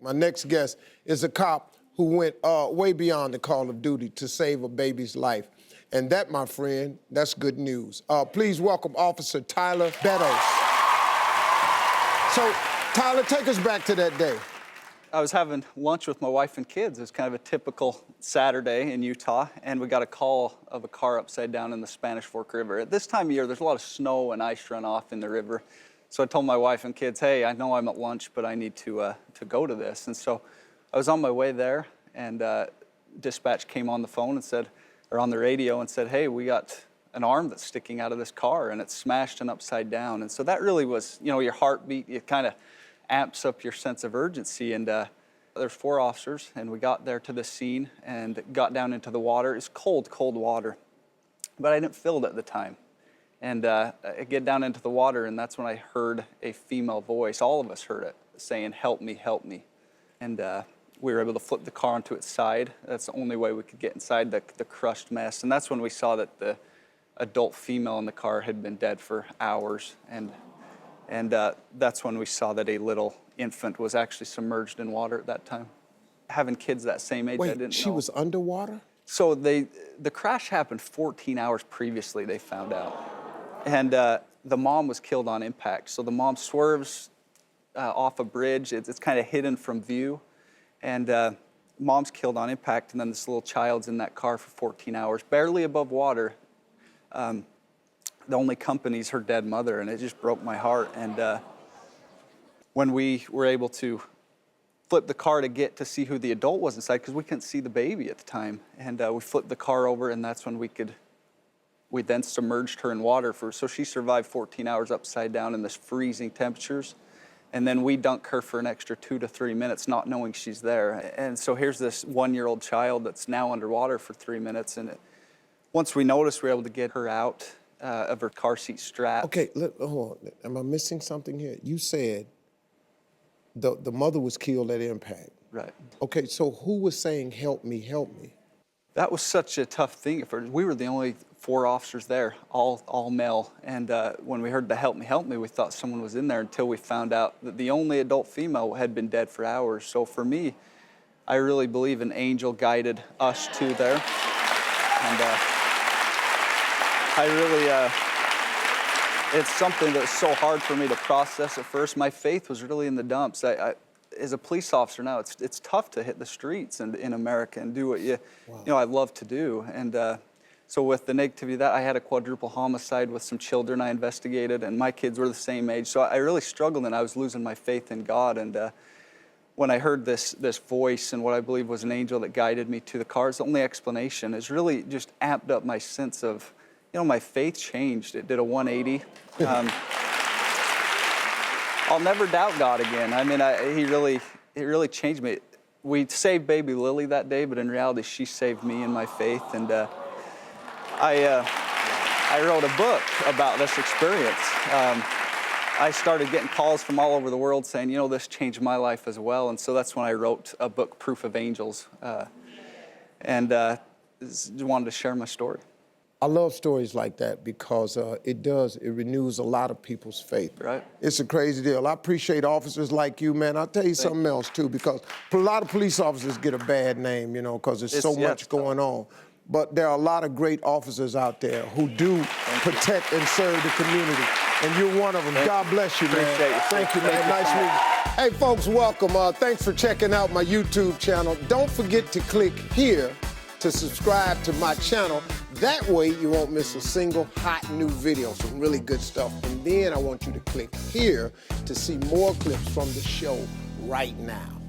My next guest is a cop who went way beyond the call of duty to save a baby's life. And that, my friend, that's good news. Please welcome Officer TYLER BEDDOES. So, Tyler, take us back to that day. I was having lunch with my wife and kids. It was kind of a typical Saturday in Utah, and we got a call of a car upside down in the Spanish Fork River. At this time of year, there's a lot of snow and ice runoff in the river. So I told my wife and kids, hey, I know I'm at lunch, but I need to go to this. And so I was on my way there, and dispatch came on the phone and said, or on the radio and said, hey, we got an arm that's sticking out of this car, and it's smashed and upside down. And so that really was, you know, your heartbeat, it kind of amps up your sense of urgency. And there's 4 officers, and we got there to the scene and got down into the water. It's cold, cold water, but I didn't feel it at the time. And I get down into the water, and that's when I heard a female voice. All of us heard it, saying, help me, help me. And we were able to flip the car onto its side. That's the only way we could get inside the crushed mess. And that's when we saw that the adult female in the car had been dead for hours. And that's when we saw that a little infant was actually submerged in water at that time. Having kids that same age, I didn't know. She was underwater? So the crash happened 14 hours previously, they found out. And the mom was killed on impact. So the mom swerves off a bridge. It's kind of hidden from view. And mom's killed on impact, and then this little child's in that car for 14 hours, barely above water. The only company's her dead mother, and it just broke my heart. And when we were able to flip the car to get to see who the adult was inside, because we couldn't see the baby at the time, and we flipped the car over, and that's when we then submerged her in water so she survived 14 hours upside down in this freezing temperatures. And then we dunk her for an extra 2 to 3 minutes, not knowing she's there. And so here's this 1-year-old child that's now underwater for 3 minutes. And once we noticed, we were able to get her out of her car seat strap. Okay, hold on. Am I missing something here? You said the mother was killed at impact. Right. Okay, so who was saying, help me, help me? That was such a tough thing. We were the only 4 officers there, all male. And when we heard the help me, we thought someone was in there until we found out that the only adult female had been dead for hours. So for me, I really believe an angel guided us to there. And I really, it's something that's so hard for me to process at first. My faith was really in the dumps. As a police officer now, it's tough to hit the streets in America and do what you know, I love to do. And so with the negativity of that, I had a quadruple homicide with some children I investigated, and my kids were the same age. So I really struggled, and I was losing my faith in God. And when I heard this voice and what I believe was an angel that guided me to the car, it's the only explanation. It's really just amped up my sense of, you know, my faith changed. It did a 180. I'll never doubt God again. I mean, it really changed me. We saved baby Lily that day, but in reality, she saved me in my faith. And I wrote a book about this experience. I started getting calls from all over the world saying, you know, this changed my life as well. And so that's when I wrote a book, Proof of Angels, and just wanted to share my story. I love stories like that because it renews a lot of people's faith. Right. It's a crazy deal. I appreciate officers like you, man. I'll tell you something else, too, because a lot of police officers get a bad name, you know, because there's so much going on. But there are a lot of great officers out there who do protect and serve the community. And you're one of them. God bless you, man. Appreciate you. Thank you, man. Nice meeting you. Hey, folks, welcome. Thanks for checking out my YouTube channel. Don't forget to click here to subscribe to my channel. That way you won't miss a single hot new video, some really good stuff. And then I want you to click here to see more clips from the show right now.